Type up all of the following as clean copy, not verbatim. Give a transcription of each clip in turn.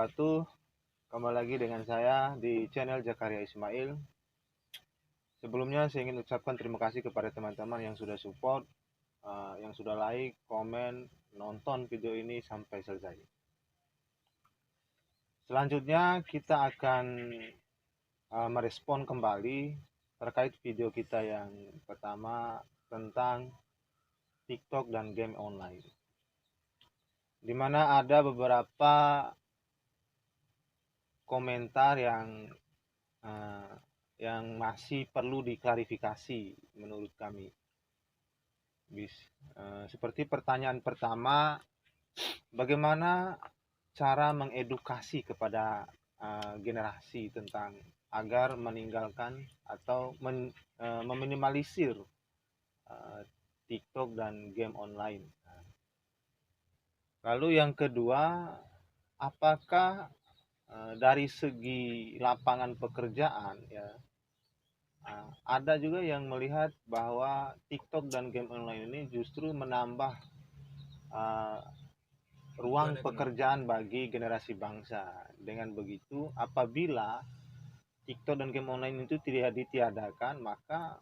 wabarakatuh. Kembali lagi dengan saya di channel Zakaria Ismail. Sebelumnya saya ingin ucapkan terima kasih kepada teman-teman yang sudah support, yang sudah like, komen, nonton video ini sampai selesai. Selanjutnya kita akan merespon kembali terkait video kita yang pertama tentang TikTok dan game online, di mana ada beberapa komentar yang masih perlu diklarifikasi menurut kami. Seperti pertanyaan pertama, bagaimana cara mengedukasi kepada generasi tentang agar meninggalkan atau meminimalisir TikTok dan game online. Lalu yang kedua, apakah dari segi lapangan pekerjaan ya, ada juga yang melihat bahwa TikTok dan game online ini justru menambah ruang pekerjaan bagi generasi bangsa. Dengan begitu, apabila TikTok dan game online itu tidak ditiadakan, maka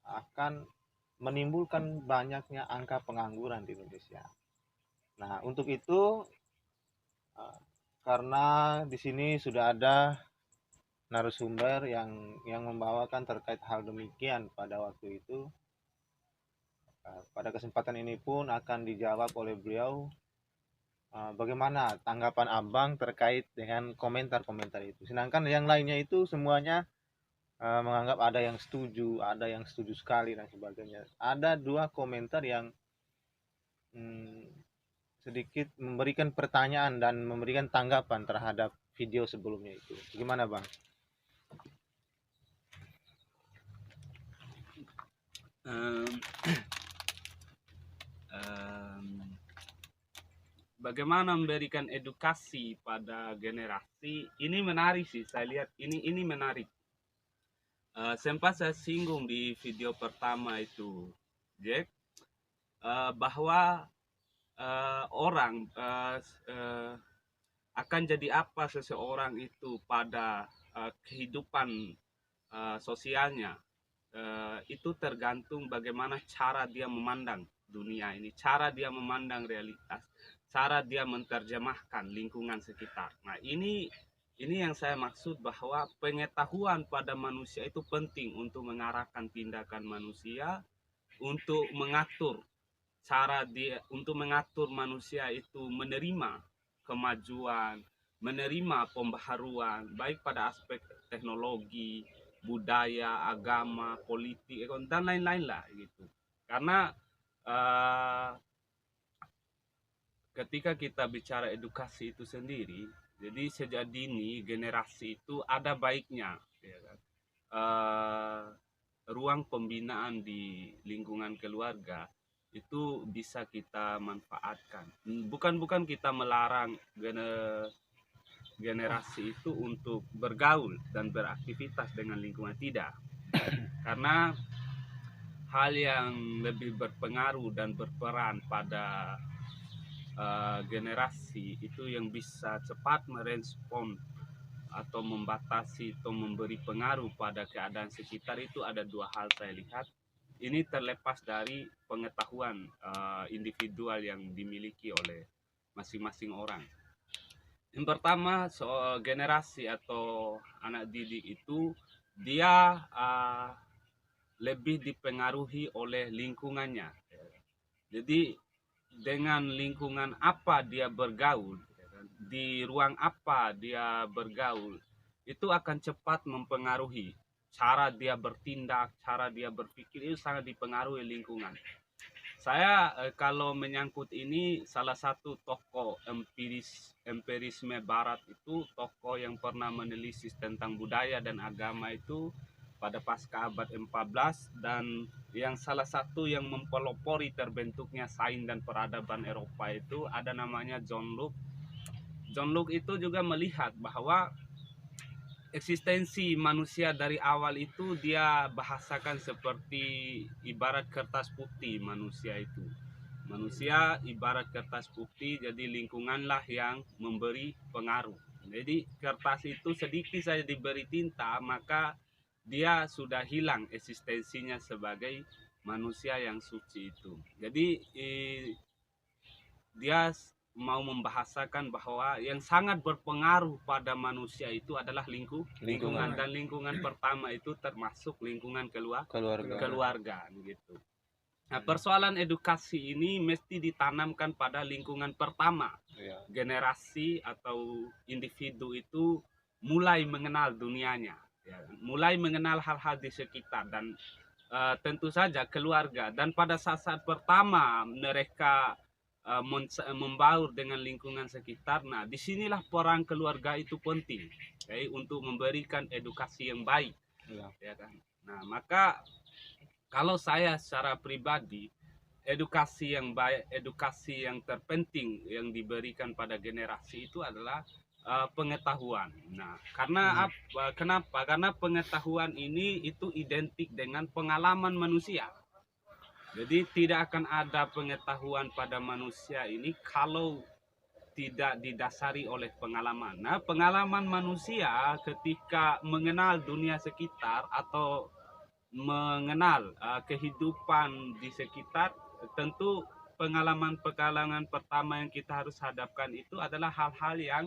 akan menimbulkan banyaknya angka pengangguran di Indonesia. Nah, untuk itu karena di sini sudah ada narasumber yang membawakan terkait hal demikian pada waktu itu, pada kesempatan ini pun akan dijawab oleh beliau. Bagaimana tanggapan abang terkait dengan komentar-komentar itu? Sedangkan yang lainnya itu semuanya menganggap ada yang setuju sekali dan sebagainya. Ada dua komentar yang sedikit memberikan pertanyaan dan memberikan tanggapan terhadap video sebelumnya itu. Gimana bang? Bagaimana memberikan edukasi pada generasi ini menarik sih, saya lihat ini menarik. Sempat saya singgung di video pertama itu, Jack, bahwa orang akan jadi apa seseorang itu pada kehidupan sosialnya, itu tergantung bagaimana cara dia memandang dunia ini, cara dia memandang realitas, cara dia menerjemahkan lingkungan sekitar. Nah, ini yang saya maksud, bahwa pengetahuan pada manusia itu penting untuk mengarahkan tindakan manusia, untuk mengatur untuk mengatur manusia itu menerima kemajuan, menerima pembaharuan, baik pada aspek teknologi, budaya, agama, politik, dan lain-lain lah gitu. Karena ketika kita bicara edukasi itu sendiri, jadi sejak dini generasi itu ada baiknya, ya kan? Ruang pembinaan di lingkungan keluarga itu bisa kita manfaatkan. Bukan kita melarang generasi itu untuk bergaul dan beraktivitas dengan lingkungan, tidak. Karena hal yang lebih berpengaruh dan berperan pada generasi itu yang bisa cepat merespon atau membatasi atau memberi pengaruh pada keadaan sekitar, itu ada dua hal saya lihat. Ini terlepas dari pengetahuan individual yang dimiliki oleh masing-masing orang. Yang pertama, soal generasi atau anak didik itu, dia lebih dipengaruhi oleh lingkungannya. Jadi dengan lingkungan apa dia bergaul, di ruang apa dia bergaul, itu akan cepat mempengaruhi cara dia bertindak, cara dia berpikir, itu sangat dipengaruhi lingkungan. Saya kalau menyangkut ini, salah satu tokoh empirisme barat itu, tokoh yang pernah menelisik tentang budaya dan agama itu pada pasca abad 14, dan yang salah satu yang mempelopori terbentuknya sains dan peradaban Eropa itu ada namanya John Locke. John Locke itu juga melihat bahwa eksistensi manusia dari awal itu dia bahasakan seperti ibarat kertas putih. Manusia ibarat kertas putih, jadi lingkunganlah yang memberi pengaruh. Jadi kertas itu sedikit saja diberi tinta, maka dia sudah hilang eksistensinya sebagai manusia yang suci itu. Jadi dia mau membahasakan bahwa yang sangat berpengaruh pada manusia itu adalah lingkungan, dan lingkungan pertama itu termasuk lingkungan keluarga gitu. Nah, persoalan edukasi ini mesti ditanamkan pada lingkungan pertama. Generasi atau individu itu mulai mengenal dunianya, ya, mulai mengenal hal-hal di sekitar, dan tentu saja keluarga. Dan pada saat pertama mereka membaur dengan lingkungan sekitar, nah disinilah peran keluarga itu penting, untuk memberikan edukasi yang baik, ya kan. Nah, maka kalau saya secara pribadi, edukasi yang baik, edukasi yang terpenting yang diberikan pada generasi itu adalah pengetahuan. Nah, karena kenapa? Karena pengetahuan ini itu identik dengan pengalaman manusia. Jadi tidak akan ada pengetahuan pada manusia ini kalau tidak didasari oleh pengalaman. Nah, pengalaman manusia ketika mengenal dunia sekitar atau mengenal kehidupan di sekitar, tentu pengalaman-pengalaman pertama yang kita harus hadapkan itu adalah hal-hal yang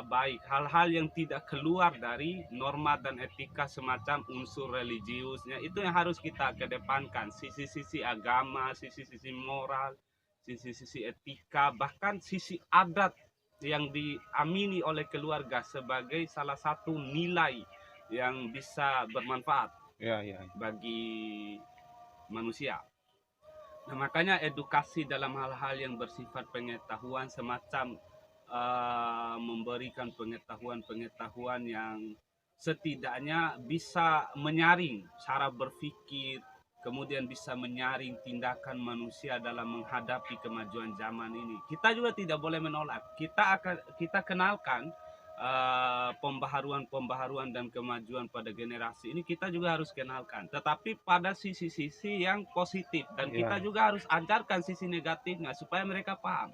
baik, hal-hal yang tidak keluar dari norma dan etika semacam unsur religiusnya. Itu yang harus kita kedepankan, sisi-sisi agama, sisi-sisi moral, sisi-sisi etika, bahkan sisi adat yang diamini oleh keluarga sebagai salah satu nilai yang bisa bermanfaat bagi manusia. Nah, makanya edukasi dalam hal-hal yang bersifat pengetahuan semacam memberikan pengetahuan yang setidaknya bisa menyaring cara berpikir, kemudian bisa menyaring tindakan manusia dalam menghadapi kemajuan zaman ini. Kita juga tidak boleh menolak. Kita kenalkan pembaharuan dan kemajuan pada generasi ini, kita juga harus kenalkan, tetapi pada sisi-sisi yang positif, dan kita juga harus ajarkan sisi negatifnya supaya mereka paham.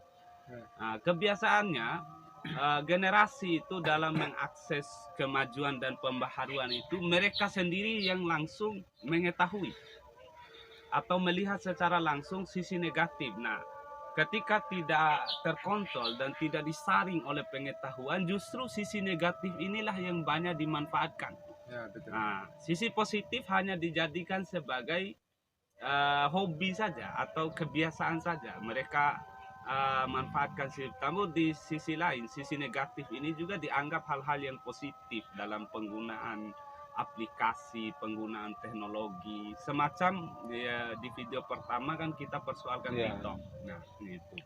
Nah, kebiasaannya generasi itu dalam mengakses kemajuan dan pembaharuan itu mereka sendiri yang langsung mengetahui atau melihat secara langsung sisi negatif. Nah, ketika tidak terkontrol dan tidak disaring oleh pengetahuan, justru sisi negatif inilah yang banyak dimanfaatkan. Nah, sisi positif hanya dijadikan sebagai hobi saja atau kebiasaan saja. Mereka manfaatkan. Namun di sisi lain, sisi negatif ini juga dianggap hal-hal yang positif dalam penggunaan aplikasi, penggunaan teknologi. Semacam di video pertama kan kita persoalkan TikTok. Nah, gitu.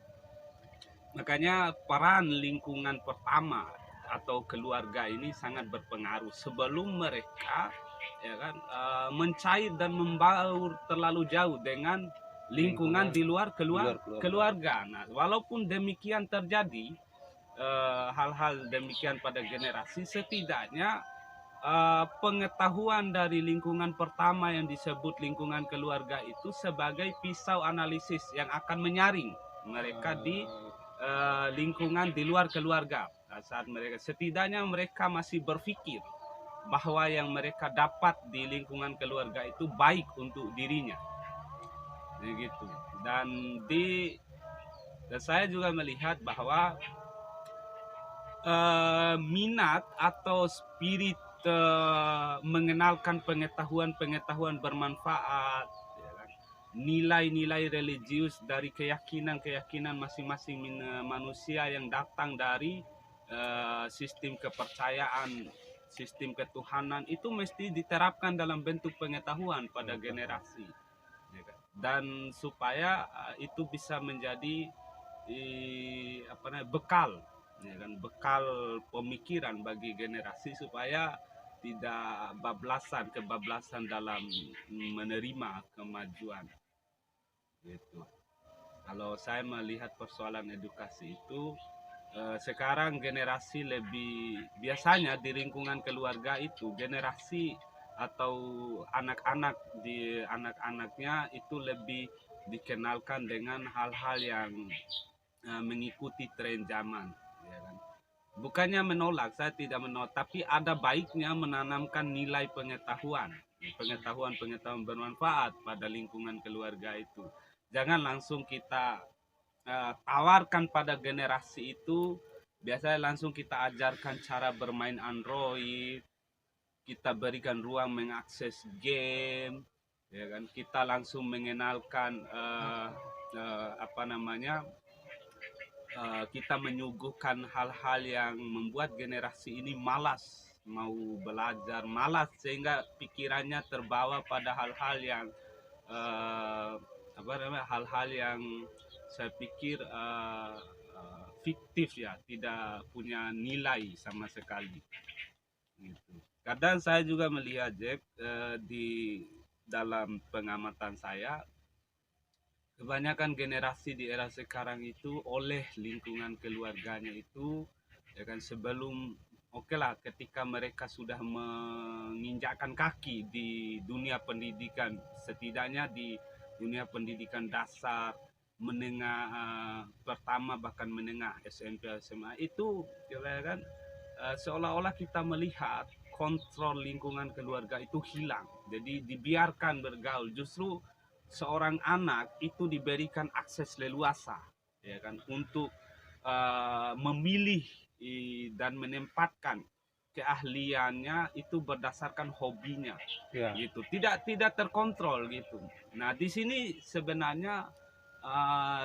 Makanya peran lingkungan pertama atau keluarga ini sangat berpengaruh sebelum mereka mencair dan membaur terlalu jauh dengan lingkungan di luar keluarga. Nah, walaupun demikian terjadi hal-hal demikian pada generasi, setidaknya pengetahuan dari lingkungan pertama yang disebut lingkungan keluarga itu sebagai pisau analisis yang akan menyaring mereka di lingkungan di luar keluarga. Nah, saat mereka setidaknya mereka masih berpikir bahwa yang mereka dapat di lingkungan keluarga itu baik untuk dirinya. Begitu. Dan saya juga melihat bahwa minat atau spirit mengenalkan pengetahuan bermanfaat, nilai-nilai religius dari keyakinan masing-masing manusia yang datang dari sistem kepercayaan, sistem ketuhanan, itu mesti diterapkan dalam bentuk pengetahuan pada generasi. Dan supaya itu bisa menjadi bekal, bekal pemikiran bagi generasi supaya tidak kebablasan dalam menerima kemajuan. Gitu. Kalau saya melihat persoalan edukasi itu sekarang generasi lebih, biasanya di lingkungan keluarga itu generasi atau anak-anaknya itu lebih dikenalkan dengan hal-hal yang mengikuti tren zaman, ya kan? bukannya menolak, saya tidak menolak, tapi ada baiknya menanamkan nilai pengetahuan, pengetahuan bermanfaat pada lingkungan keluarga itu. Jangan langsung kita tawarkan pada generasi itu, biasanya langsung kita ajarkan cara bermain Android, kita berikan ruang mengakses game, ya kan, kita langsung mengenalkan apa namanya, kita menyuguhkan hal-hal yang membuat generasi ini malas mau belajar, malas sehingga pikirannya terbawa pada hal-hal yang apa namanya, hal-hal yang saya pikir fiktif, ya, tidak punya nilai sama sekali gitu. Kadang saya juga melihat, Jack, di dalam pengamatan saya, kebanyakan generasi di era sekarang itu oleh lingkungan keluarganya itu, ya kan, sebelum oke lah, ketika mereka sudah menginjakkan kaki di dunia pendidikan, setidaknya di dunia pendidikan dasar, menengah, pertama, bahkan menengah SMP SMA itu, ya kan, seolah-olah kita melihat kontrol lingkungan keluarga itu hilang, jadi dibiarkan bergaul. Justru seorang anak itu diberikan akses leluasa, ya kan, untuk memilih dan menempatkan keahliannya itu berdasarkan hobinya, Ya. gitu, tidak terkontrol gitu. Nah, di sini sebenarnya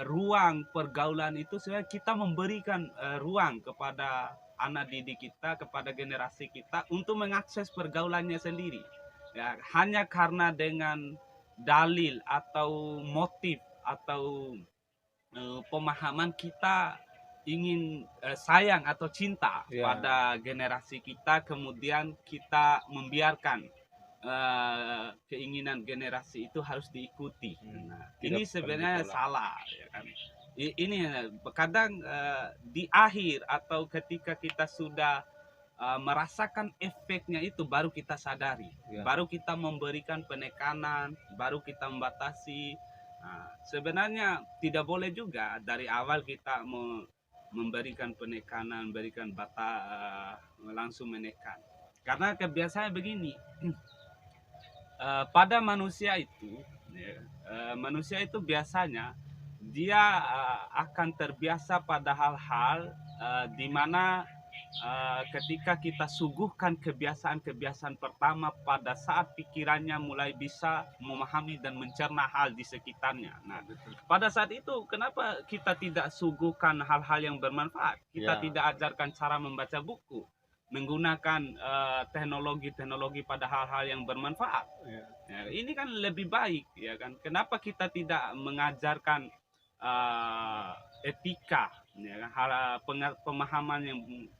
ruang pergaulan itu sebenarnya kita memberikan ruang kepada anak didik kita, kepada generasi kita untuk mengakses pergaulannya sendiri, ya, hanya karena dengan dalil atau motif atau pemahaman kita ingin sayang atau cinta Ya. pada generasi kita, kemudian kita membiarkan keinginan generasi itu harus diikuti. Nah, ini sebenarnya salah, ya kan. Ini kadang di akhir atau ketika kita sudah merasakan efeknya itu baru kita sadari, Ya. baru kita memberikan penekanan, baru kita membatasi. Nah, sebenarnya tidak boleh juga dari awal kita memberikan penekanan, memberikan langsung menekan. Karena kebiasaan begini, pada manusia itu, manusia itu biasanya dia akan terbiasa pada hal-hal di mana ketika kita suguhkan kebiasaan-kebiasaan pertama pada saat pikirannya mulai bisa memahami dan mencerna hal di sekitarnya. Nah, pada saat itu kenapa kita tidak suguhkan hal-hal yang bermanfaat? Kita tidak ajarkan cara membaca buku, menggunakan teknologi-teknologi pada hal-hal yang bermanfaat. Ya, ini kan lebih baik, ya kan? Kenapa kita tidak mengajarkan etika, ya kan?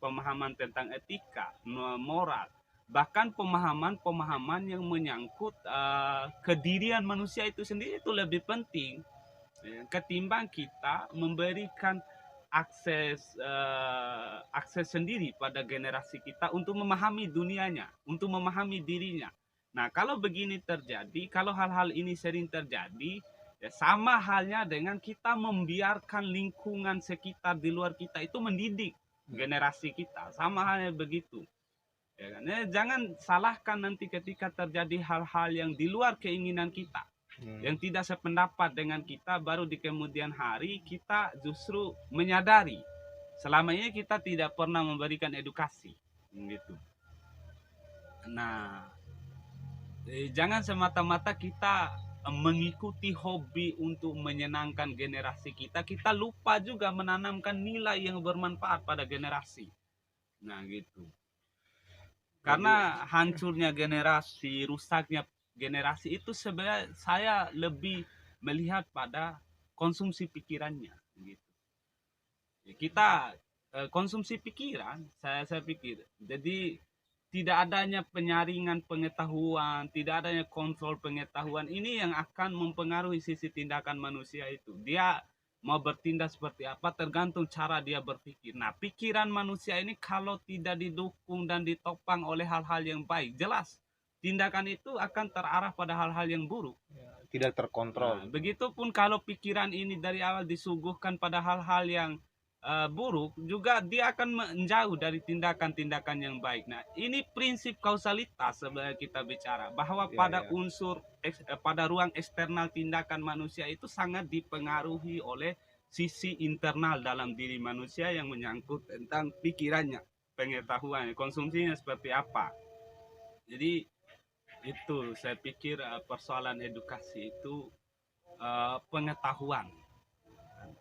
Pemahaman tentang etika, moral, bahkan pemahaman yang menyangkut kedirian manusia itu sendiri itu lebih penting, ya, ketimbang kita memberikan akses sendiri pada generasi kita untuk memahami dunianya, untuk memahami dirinya. Nah, kalau begini terjadi, kalau hal-hal ini sering terjadi, ya sama halnya dengan kita membiarkan lingkungan sekitar di luar kita itu mendidik generasi kita, sama halnya begitu. Ya kan? Jangan salahkan nanti ketika terjadi hal-hal yang di luar keinginan kita, yang tidak sependapat dengan kita, baru di kemudian hari kita justru menyadari selama ini kita tidak pernah memberikan edukasi, gitu. Nah, jangan semata-mata kita mengikuti hobi untuk menyenangkan generasi kita, kita lupa juga menanamkan nilai yang bermanfaat pada generasi. Nah, gitu. Karena hancurnya generasi, rusaknya generasi itu sebenarnya saya lebih melihat pada konsumsi pikirannya, gitu. Kita konsumsi pikiran, saya pikir, jadi tidak adanya penyaringan pengetahuan, tidak adanya kontrol pengetahuan, ini yang akan mempengaruhi sisi tindakan manusia itu. Dia mau bertindak seperti apa tergantung cara dia berpikir. Nah, pikiran manusia ini kalau tidak didukung dan ditopang oleh hal-hal yang baik, jelas tindakan itu akan terarah pada hal-hal yang buruk, tidak terkontrol. Nah, begitupun kalau pikiran ini dari awal disuguhkan pada hal-hal yang buruk, juga dia akan menjauh dari tindakan-tindakan yang baik. Nah, ini prinsip kausalitas sebenarnya kita bicara, bahwa Ya, pada ya. pada ruang eksternal tindakan manusia itu sangat dipengaruhi oleh sisi internal dalam diri manusia yang menyangkut tentang pikirannya, pengetahuannya, konsumsinya seperti apa. Jadi itu saya pikir persoalan edukasi itu pengetahuan.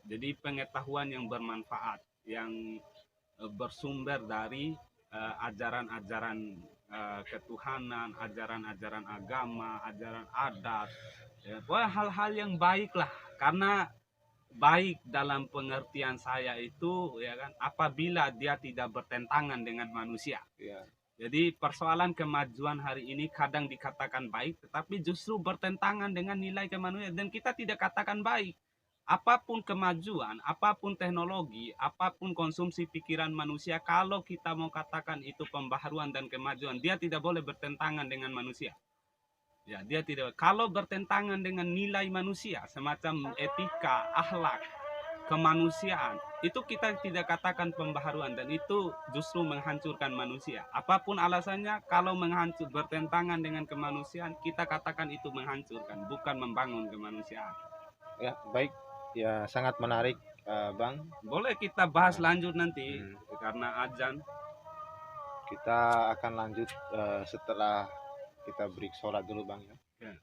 Jadi pengetahuan yang bermanfaat, yang bersumber dari ajaran-ajaran ketuhanan, ajaran-ajaran agama, ajaran adat, ya, pokoknya hal-hal yang baik lah. Karena baik dalam pengertian saya itu, ya kan, apabila dia tidak bertentangan dengan manusia. Ya. Jadi persoalan kemajuan hari ini kadang dikatakan baik, tetapi justru bertentangan dengan nilai kemanusiaan, dan kita tidak katakan baik. Apapun kemajuan, apapun teknologi, apapun konsumsi pikiran manusia, kalau kita mau katakan itu pembaharuan dan kemajuan, dia tidak boleh bertentangan dengan manusia. Ya, dia tidak. Kalau bertentangan dengan nilai manusia, semacam etika, akhlak, kemanusiaan, itu kita tidak katakan pembaharuan, dan itu justru menghancurkan manusia. Apapun alasannya, kalau bertentangan dengan kemanusiaan, kita katakan itu menghancurkan, bukan membangun kemanusiaan. Ya, baik. Ya, sangat menarik, Bang. Boleh kita bahas lanjut nanti karena azan. Kita akan lanjut setelah kita break sholat dulu, Bang, ya. Ya.